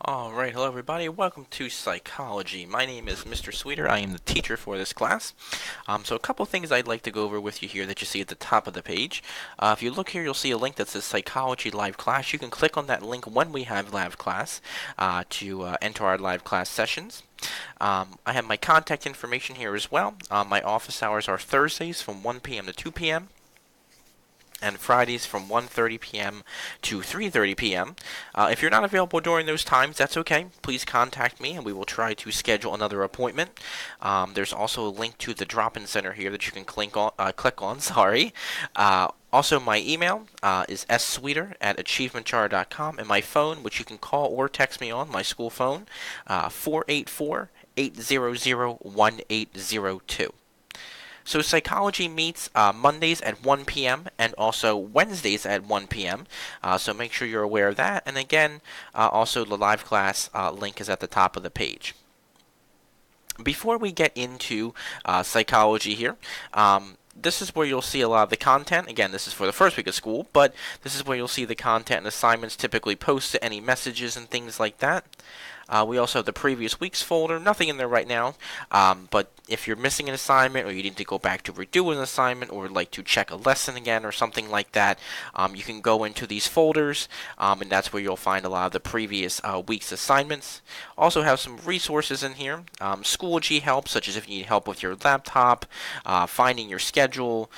Alright, hello everybody, welcome to Psychology. My name is Mr. Sweeter, I am the teacher for this class. So a couple things I'd like to go over with you here that you see at the top of the page. If you look here, you'll see a link that says Psychology Live Class. You can click on that link when we have live class to enter our live class sessions. I have my contact information here as well. My office hours are Thursdays from 1 p.m. to 2 p.m. and Fridays from 1:30 p.m. to 3:30 p.m. If you're not available during those times, that's okay. Please contact me and we will try to schedule another appointment. There's also a link to the drop-in center here that you can click on. Also, my email is ssweeter@achievementjar.com, and my phone, which you can call or text me on, my school phone, 484-800-1802. So psychology meets Mondays at 1 p.m. and also Wednesdays at 1 p.m. So make sure you're aware of that. And again, also the live class link is at the top of the page. Before we get into psychology here, this is where you'll see a lot of the content. Again, this is for the first week of school, but this is where you'll see the content and assignments typically posted, any messages and things like that. We also have the previous week's folder. Nothing in there right now, but if you're missing an assignment or you need to go back to redo an assignment or would like to check a lesson again or something like that, you can go into these folders, and that's where you'll find a lot of the previous week's assignments. Also have some resources in here. Schoology help, such as if you need help with your laptop, finding your schedule,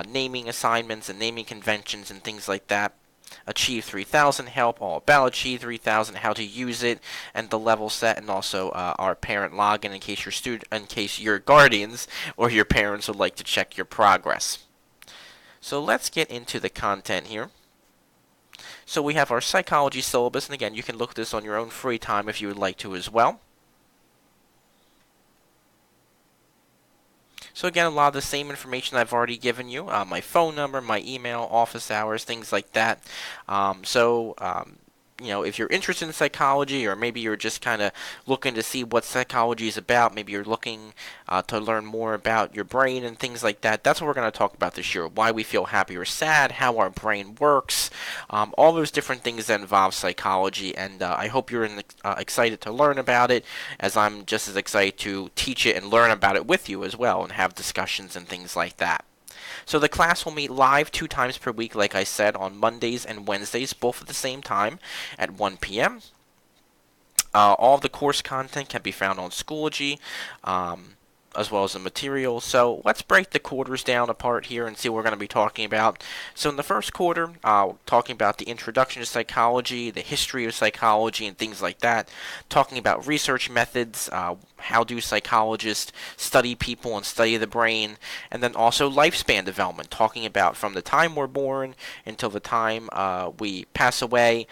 naming assignments and naming conventions and things like that. Achieve 3000 help, all about Achieve 3000, how to use it, and the level set, and also our parent login in case your guardians or your parents would like to check your progress. So let's get into the content here. So we have our psychology syllabus, and again, you can look at this on your own free time if you would like to as well. So again, a lot of the same information I've already given you, my phone number, my email, office hours, things like that. If you're interested in psychology, or maybe you're just kind of looking to see what psychology is about, maybe you're looking to learn more about your brain and things like that, that's what we're going to talk about this year. Why we feel happy or sad, how our brain works, all those different things that involve psychology, and I hope you're excited to learn about it, as I'm just as excited to teach it and learn about it with you as well, and have discussions and things like that. So the class will meet live 2 times per week, like I said, on Mondays and Wednesdays, both at the same time at 1 p.m. All of the course content can be found on Schoology, as well as the material. So let's break the quarters down apart here and see what we're going to be talking about. So in the first quarter, talking about the introduction to psychology, the history of psychology, and things like that. Talking about research methods, how do psychologists study people and study the brain, and then also lifespan development, talking about from the time we're born until the time we pass away,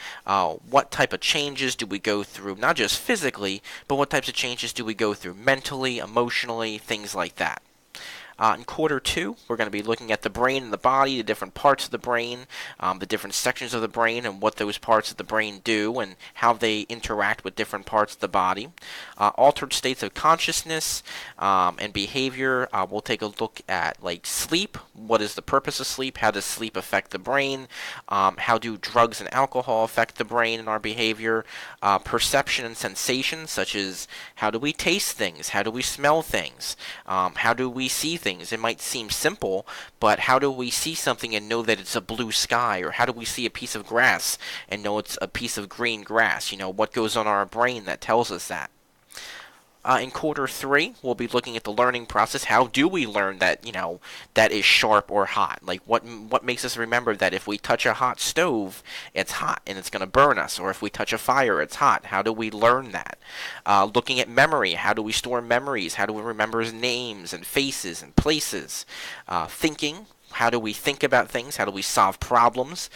what type of changes do we go through, not just physically, but what types of changes do we go through mentally, emotionally, things like that. In quarter 2, we're going to be looking at the brain and the body, the different parts of the brain, the different sections of the brain, and what those parts of the brain do, and how they interact with different parts of the body. Altered states of consciousness and behavior. We'll take a look at like sleep. What is the purpose of sleep? How does sleep affect the brain? How do drugs and alcohol affect the brain and our behavior? Perception and sensation, such as how do we taste things? How do we smell things? How do we see things? It might seem simple, but how do we see something and know that it's a blue sky? Or how do we see a piece of grass and know it's a piece of green grass? What goes on our brain that tells us that? In quarter 3, we'll be looking at the learning process. How do we learn that, that is sharp or hot? Like, what makes us remember that if we touch a hot stove, it's hot and it's going to burn us? Or if we touch a fire, it's hot. How do we learn that? Looking at memory. How do we store memories? How do we remember names and faces and places? Thinking. How do we think about things? How do we solve problems?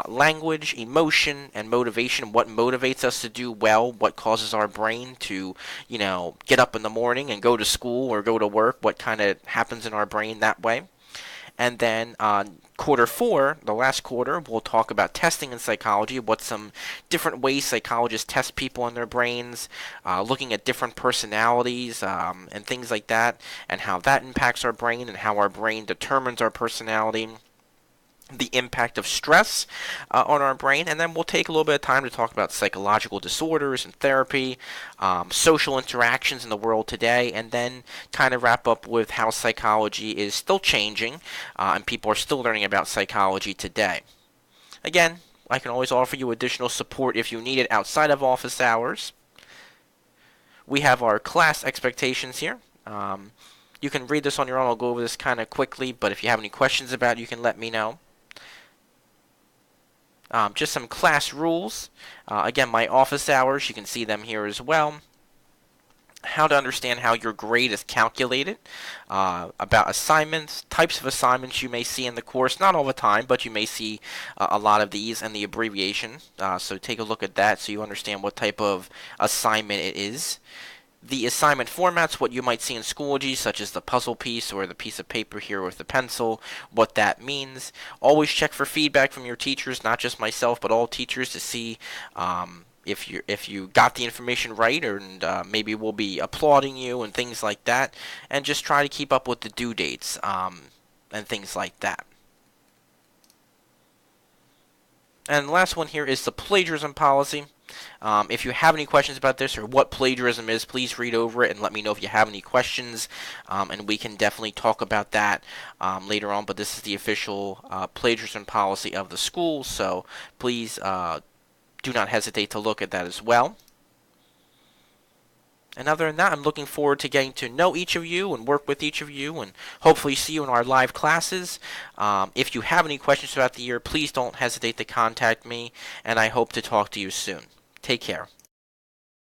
Language, emotion, and motivation. What motivates us to do well? What causes our brain to, get up in the morning and go to school or go to work? What kind of happens in our brain that way? And then quarter 4, the last quarter, we'll talk about testing in psychology, what some different ways psychologists test people in their brains, looking at different personalities and things like that, and how that impacts our brain and how our brain determines our personality. the impact of stress on our brain, and then we'll take a little bit of time to talk about psychological disorders and therapy, social interactions in the world today, and then kind of wrap up with how psychology is still changing, and people are still learning about psychology today. Again, I can always offer you additional support if you need it outside of office hours. We have our class expectations here. You can read this on your own. I'll go over this kind of quickly, but if you have any questions about it, you can let me know. Just some class rules. Again, my office hours, you can see them here as well. How to understand how your grade is calculated, about assignments, types of assignments you may see in the course, not all the time, but you may see a lot of these, and the abbreviation. So take a look at that so you understand what type of assignment it is. The assignment formats, what you might see in Schoology, such as the puzzle piece or the piece of paper here with the pencil, what that means. Always check for feedback from your teachers, not just myself, but all teachers, to see if you got the information right, and maybe we'll be applauding you and things like that. And just try to keep up with the due dates and things like that. And the last one here is the plagiarism policy. If you have any questions about this or what plagiarism is, please read over it and let me know if you have any questions, and we can definitely talk about that later on. But this is the official plagiarism policy of the school, so please do not hesitate to look at that as well. And other than that, I'm looking forward to getting to know each of you and work with each of you, and hopefully see you in our live classes. If you have any questions throughout the year, please don't hesitate to contact me, and I hope to talk to you soon. Take care.